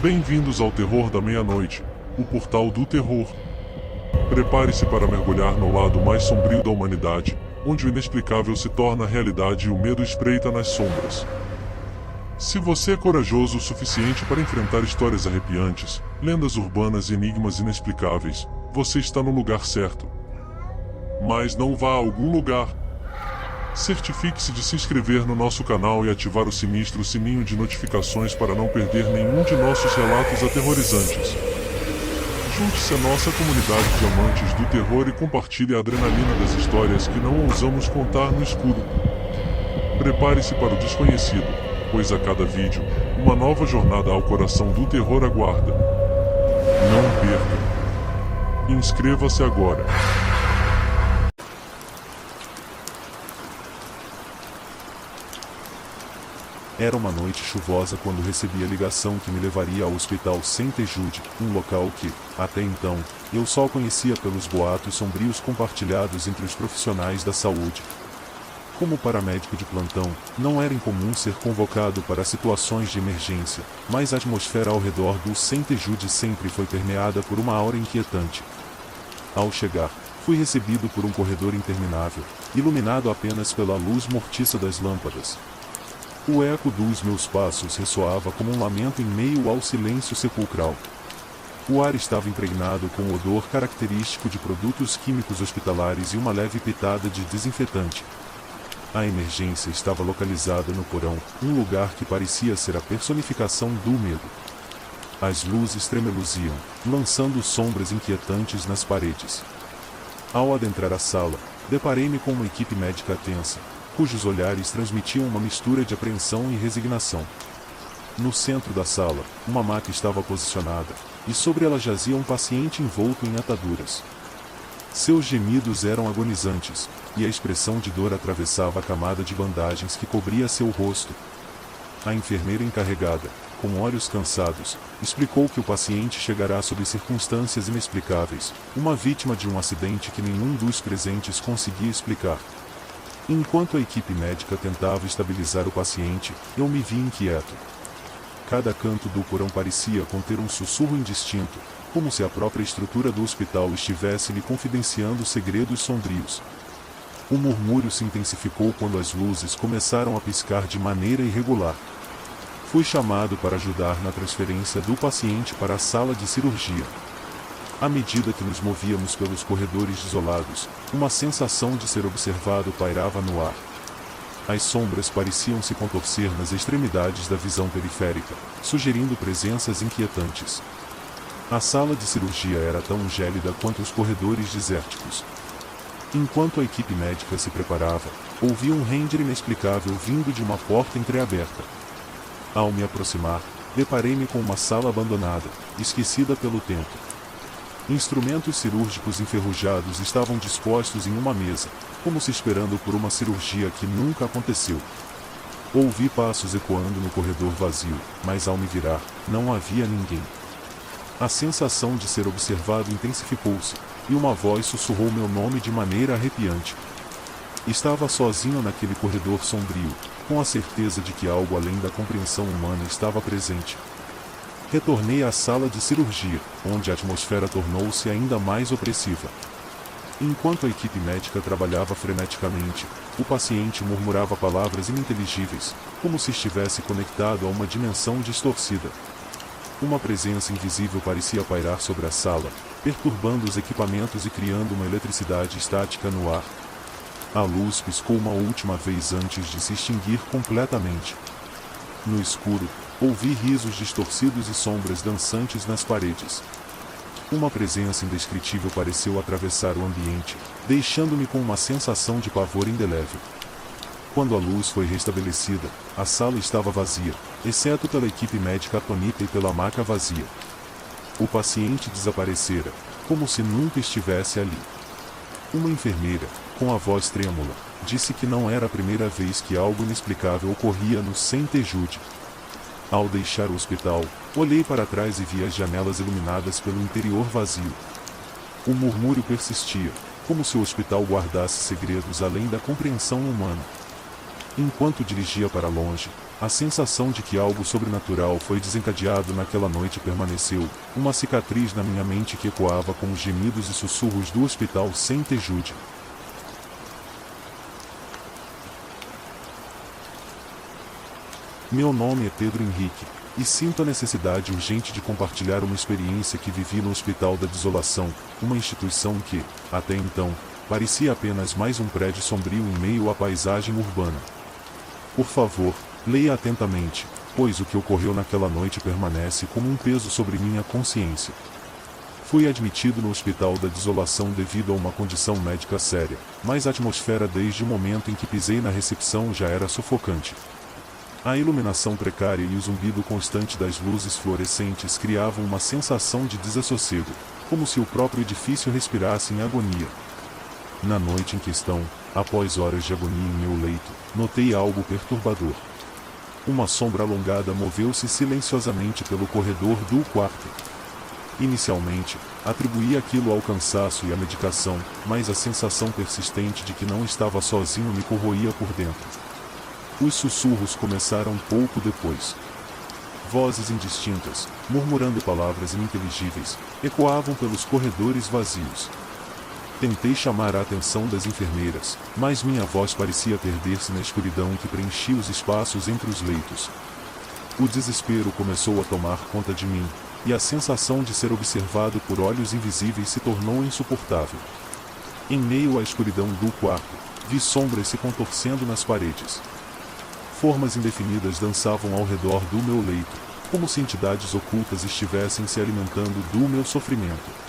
Bem-vindos ao Terror da Meia-Noite, o portal do terror. Prepare-se para mergulhar no lado mais sombrio da humanidade, onde o inexplicável se torna realidade e o medo espreita nas sombras. Se você é corajoso o suficiente para enfrentar histórias arrepiantes, lendas urbanas e enigmas inexplicáveis, você está no lugar certo. Mas não vá a algum lugar. Certifique-se de se inscrever no nosso canal e ativar o sinistro sininho de notificações para não perder nenhum de nossos relatos aterrorizantes. Junte-se à nossa comunidade de amantes do terror e compartilhe a adrenalina das histórias que não ousamos contar no escuro. Prepare-se para o desconhecido, pois a cada vídeo, uma nova jornada ao coração do terror aguarda. Não perca! Inscreva-se agora! Era uma noite chuvosa quando recebi a ligação que me levaria ao Hospital Saint-Jude, um local que, até então, eu só conhecia pelos boatos sombrios compartilhados entre os profissionais da saúde. Como paramédico de plantão, não era incomum ser convocado para situações de emergência, mas a atmosfera ao redor do Saint-Jude sempre foi permeada por uma aura inquietante. Ao chegar, fui recebido por um corredor interminável, iluminado apenas pela luz mortiça das lâmpadas. O eco dos meus passos ressoava como um lamento em meio ao silêncio sepulcral. O ar estava impregnado com o odor característico de produtos químicos hospitalares e uma leve pitada de desinfetante. A emergência estava localizada no porão, um lugar que parecia ser a personificação do medo. As luzes tremeluziam, lançando sombras inquietantes nas paredes. Ao adentrar a sala, deparei-me com uma equipe médica tensa, cujos olhares transmitiam uma mistura de apreensão e resignação. No centro da sala, uma maca estava posicionada, e sobre ela jazia um paciente envolto em ataduras. Seus gemidos eram agonizantes, e a expressão de dor atravessava a camada de bandagens que cobria seu rosto. A enfermeira encarregada, com olhos cansados, explicou que o paciente chegará sob circunstâncias inexplicáveis, uma vítima de um acidente que nenhum dos presentes conseguia explicar. Enquanto a equipe médica tentava estabilizar o paciente, eu me vi inquieto. Cada canto do porão parecia conter um sussurro indistinto, como se a própria estrutura do hospital estivesse lhe confidenciando segredos sombrios. O murmúrio se intensificou quando as luzes começaram a piscar de maneira irregular. Fui chamado para ajudar na transferência do paciente para a sala de cirurgia. À medida que nos movíamos pelos corredores desolados, uma sensação de ser observado pairava no ar. As sombras pareciam se contorcer nas extremidades da visão periférica, sugerindo presenças inquietantes. A sala de cirurgia era tão gélida quanto os corredores desérticos. Enquanto a equipe médica se preparava, ouvi um render inexplicável vindo de uma porta entreaberta. Ao me aproximar, deparei-me com uma sala abandonada, esquecida pelo tempo. Instrumentos cirúrgicos enferrujados estavam dispostos em uma mesa, como se esperando por uma cirurgia que nunca aconteceu. Ouvi passos ecoando no corredor vazio, mas ao me virar, não havia ninguém. A sensação de ser observado intensificou-se, e uma voz sussurrou meu nome de maneira arrepiante. Estava sozinho naquele corredor sombrio, com a certeza de que algo além da compreensão humana estava presente. Retornei à sala de cirurgia, onde a atmosfera tornou-se ainda mais opressiva. Enquanto a equipe médica trabalhava freneticamente, o paciente murmurava palavras ininteligíveis, como se estivesse conectado a uma dimensão distorcida. Uma presença invisível parecia pairar sobre a sala, perturbando os equipamentos e criando uma eletricidade estática no ar. A luz piscou uma última vez antes de se extinguir completamente. No escuro, ouvi risos distorcidos e sombras dançantes nas paredes. Uma presença indescritível pareceu atravessar o ambiente, deixando-me com uma sensação de pavor indelével. Quando a luz foi restabelecida, a sala estava vazia, exceto pela equipe médica atônita e pela maca vazia. O paciente desaparecera, como se nunca estivesse ali. Uma enfermeira, com a voz trêmula, disse que não era a primeira vez que algo inexplicável ocorria no Saint-Jude. Ao deixar o hospital, olhei para trás e vi as janelas iluminadas pelo interior vazio. O murmúrio persistia, como se o hospital guardasse segredos além da compreensão humana. Enquanto dirigia para longe, a sensação de que algo sobrenatural foi desencadeado naquela noite permaneceu, uma cicatriz na minha mente que ecoava com os gemidos e sussurros do hospital St. Jude. Meu nome é Pedro Henrique, e sinto a necessidade urgente de compartilhar uma experiência que vivi no Hospital da Desolação, uma instituição que, até então, parecia apenas mais um prédio sombrio em meio à paisagem urbana. Por favor, leia atentamente, pois o que ocorreu naquela noite permanece como um peso sobre minha consciência. Fui admitido no Hospital da Desolação devido a uma condição médica séria, mas a atmosfera desde o momento em que pisei na recepção já era sufocante. A iluminação precária e o zumbido constante das luzes fluorescentes criavam uma sensação de desassossego, como se o próprio edifício respirasse em agonia. Na noite em questão, após horas de agonia em meu leito, notei algo perturbador. Uma sombra alongada moveu-se silenciosamente pelo corredor do quarto. Inicialmente, atribuí aquilo ao cansaço e à medicação, mas a sensação persistente de que não estava sozinho me corroía por dentro. Os sussurros começaram pouco depois. Vozes indistintas, murmurando palavras ininteligíveis, ecoavam pelos corredores vazios. Tentei chamar a atenção das enfermeiras, mas minha voz parecia perder-se na escuridão que preenchia os espaços entre os leitos. O desespero começou a tomar conta de mim, e a sensação de ser observado por olhos invisíveis se tornou insuportável. Em meio à escuridão do quarto, vi sombras se contorcendo nas paredes. Formas indefinidas dançavam ao redor do meu leito, como se entidades ocultas estivessem se alimentando do meu sofrimento.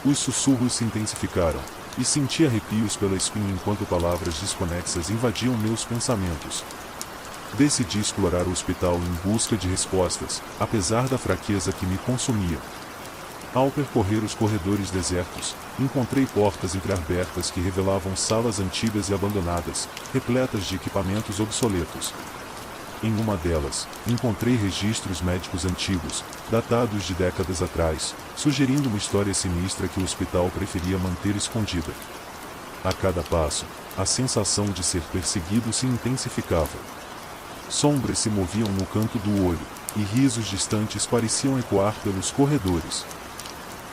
Os sussurros se intensificaram, e senti arrepios pela espinha enquanto palavras desconexas invadiam meus pensamentos. Decidi explorar o hospital em busca de respostas, apesar da fraqueza que me consumia. Ao percorrer os corredores desertos, encontrei portas entreabertas que revelavam salas antigas e abandonadas, repletas de equipamentos obsoletos. Em uma delas, encontrei registros médicos antigos, datados de décadas atrás, sugerindo uma história sinistra que o hospital preferia manter escondida. A cada passo, a sensação de ser perseguido se intensificava. Sombras se moviam no canto do olho, e risos distantes pareciam ecoar pelos corredores.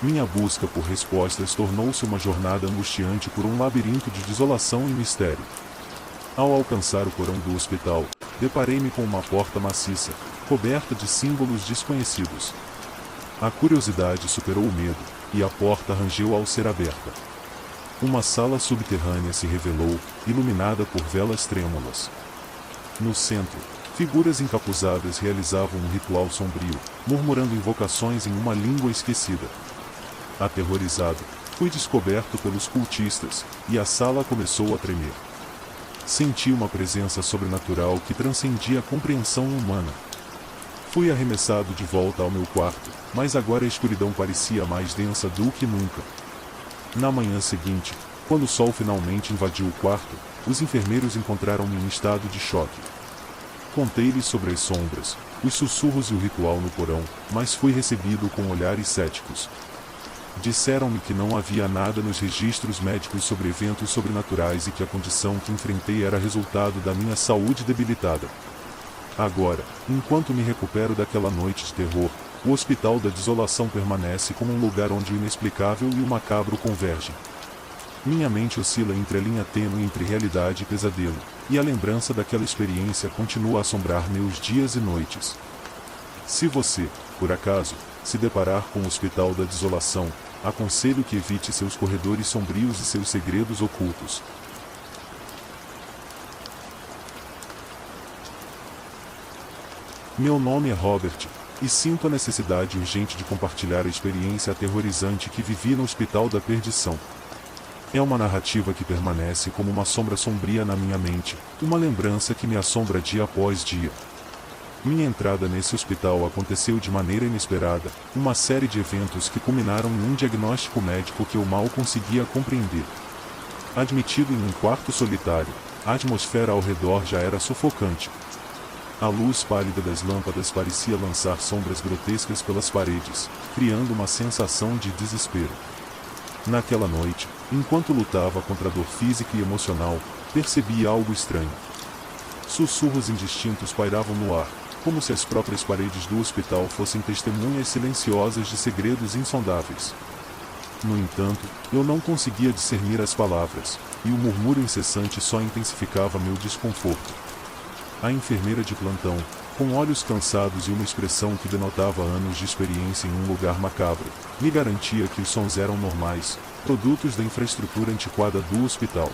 Minha busca por respostas tornou-se uma jornada angustiante por um labirinto de desolação e mistério. Ao alcançar o porão do hospital, deparei-me com uma porta maciça, coberta de símbolos desconhecidos. A curiosidade superou o medo, e a porta rangeu ao ser aberta. Uma sala subterrânea se revelou, iluminada por velas trêmulas. No centro, figuras encapuzadas realizavam um ritual sombrio, murmurando invocações em uma língua esquecida. Aterrorizado, fui descoberto pelos cultistas, e a sala começou a tremer. Senti uma presença sobrenatural que transcendia a compreensão humana. Fui arremessado de volta ao meu quarto, mas agora a escuridão parecia mais densa do que nunca. Na manhã seguinte, quando o sol finalmente invadiu o quarto, os enfermeiros encontraram-me em estado de choque. Contei-lhes sobre as sombras, os sussurros e o ritual no porão, mas fui recebido com olhares céticos. Disseram-me que não havia nada nos registros médicos sobre eventos sobrenaturais e que a condição que enfrentei era resultado da minha saúde debilitada. Agora, enquanto me recupero daquela noite de terror, o Hospital da Desolação permanece como um lugar onde o inexplicável e o macabro convergem. Minha mente oscila entre a linha tênue entre realidade e pesadelo, e a lembrança daquela experiência continua a assombrar meus dias e noites. Se você, por acaso, se deparar com o Hospital da Desolação, aconselho que evite seus corredores sombrios e seus segredos ocultos. Meu nome é Robert, e sinto a necessidade urgente de compartilhar a experiência aterrorizante que vivi no Hospital da Perdição. É uma narrativa que permanece como uma sombra sombria na minha mente, uma lembrança que me assombra dia após dia. Minha entrada nesse hospital aconteceu de maneira inesperada, uma série de eventos que culminaram em um diagnóstico médico que eu mal conseguia compreender. Admitido em um quarto solitário, a atmosfera ao redor já era sufocante. A luz pálida das lâmpadas parecia lançar sombras grotescas pelas paredes, criando uma sensação de desespero. Naquela noite, enquanto lutava contra a dor física e emocional, percebi algo estranho. Sussurros indistintos pairavam no ar, como se as próprias paredes do hospital fossem testemunhas silenciosas de segredos insondáveis. No entanto, eu não conseguia discernir as palavras, e o murmúrio incessante só intensificava meu desconforto. A enfermeira de plantão, com olhos cansados e uma expressão que denotava anos de experiência em um lugar macabro, me garantia que os sons eram normais, produtos da infraestrutura antiquada do hospital.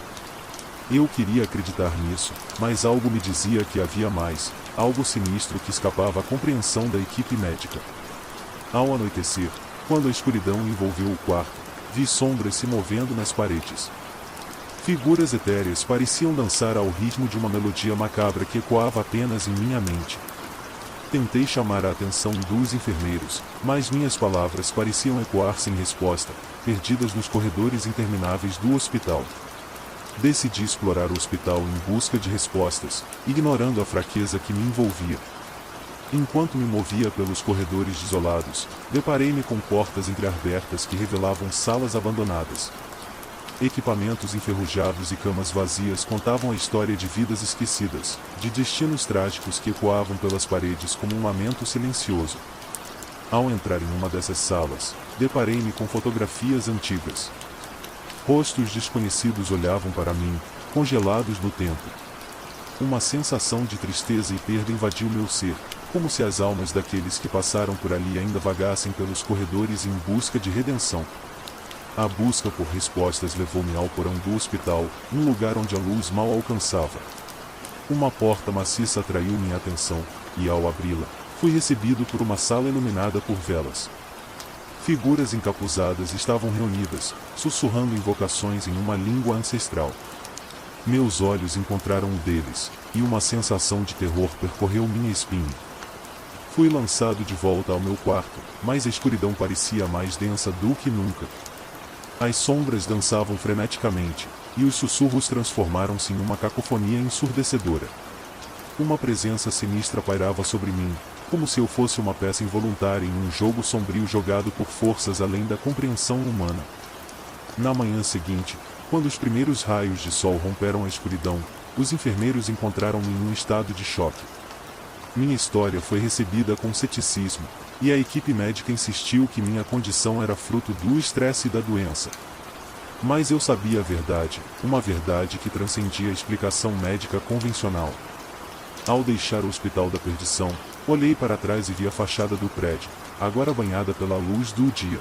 Eu queria acreditar nisso, mas algo me dizia que havia mais, algo sinistro que escapava à compreensão da equipe médica. Ao anoitecer, quando a escuridão envolveu o quarto, vi sombras se movendo nas paredes. Figuras etéreas pareciam dançar ao ritmo de uma melodia macabra que ecoava apenas em minha mente. Tentei chamar a atenção dos enfermeiros, mas minhas palavras pareciam ecoar sem resposta, perdidas nos corredores intermináveis do hospital. Decidi explorar o hospital em busca de respostas, ignorando a fraqueza que me envolvia. Enquanto me movia pelos corredores desolados, deparei-me com portas entreabertas que revelavam salas abandonadas. Equipamentos enferrujados e camas vazias contavam a história de vidas esquecidas, de destinos trágicos que ecoavam pelas paredes como um lamento silencioso. Ao entrar em uma dessas salas, deparei-me com fotografias antigas. Rostos desconhecidos olhavam para mim, congelados no tempo. Uma sensação de tristeza e perda invadiu meu ser, como se as almas daqueles que passaram por ali ainda vagassem pelos corredores em busca de redenção. A busca por respostas levou-me ao porão do hospital, um lugar onde a luz mal alcançava. Uma porta maciça atraiu minha atenção, e ao abri-la, fui recebido por uma sala iluminada por velas. Figuras encapuzadas estavam reunidas, sussurrando invocações em uma língua ancestral. Meus olhos encontraram o deles, e uma sensação de terror percorreu minha espinha. Fui lançado de volta ao meu quarto, mas a escuridão parecia mais densa do que nunca. As sombras dançavam freneticamente, e os sussurros transformaram-se em uma cacofonia ensurdecedora. Uma presença sinistra pairava sobre mim, como se eu fosse uma peça involuntária em um jogo sombrio jogado por forças além da compreensão humana. Na manhã seguinte, quando os primeiros raios de sol romperam a escuridão, os enfermeiros encontraram-me em um estado de choque. Minha história foi recebida com ceticismo, e a equipe médica insistiu que minha condição era fruto do estresse e da doença. Mas eu sabia a verdade, uma verdade que transcendia a explicação médica convencional. Ao deixar o Hospital da Perdição, olhei para trás e vi a fachada do prédio, agora banhada pela luz do dia.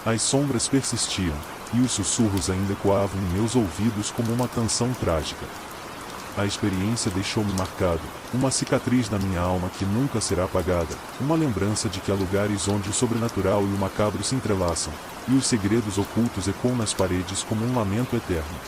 As sombras persistiam, e os sussurros ainda ecoavam em meus ouvidos como uma canção trágica. A experiência deixou-me marcado, uma cicatriz na minha alma que nunca será apagada, uma lembrança de que há lugares onde o sobrenatural e o macabro se entrelaçam, e os segredos ocultos ecoam nas paredes como um lamento eterno.